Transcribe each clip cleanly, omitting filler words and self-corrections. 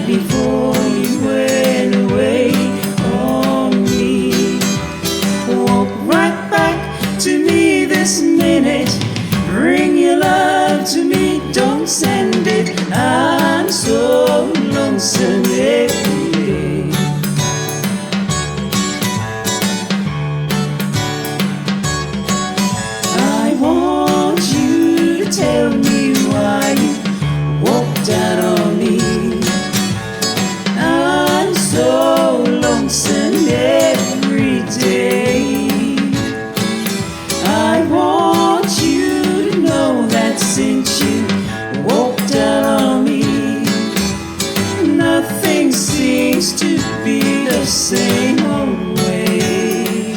before you went away on me. Walk right back to me this minute. Bring your love to me, don't send it. I'm so lonesome every day. I want you to tell me why you walked out on me. I'm so lonesome every day. I want you to know that since you walked out on me, nothing seems to be the same old way.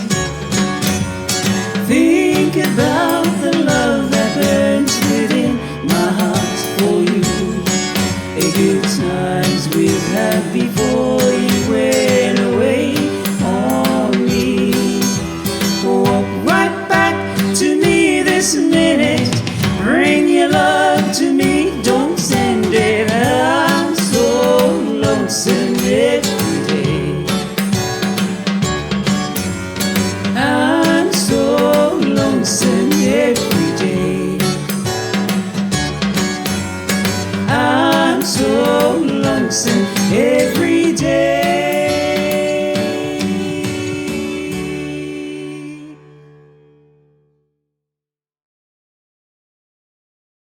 Think about the love that burns within my heart for you. The good times we've had before you went away on me. Walk right back to me this minute. Bring your love to me, don't send it. I'm so lonesome every day. I'm so lonesome every day. I'm so lonesome every day.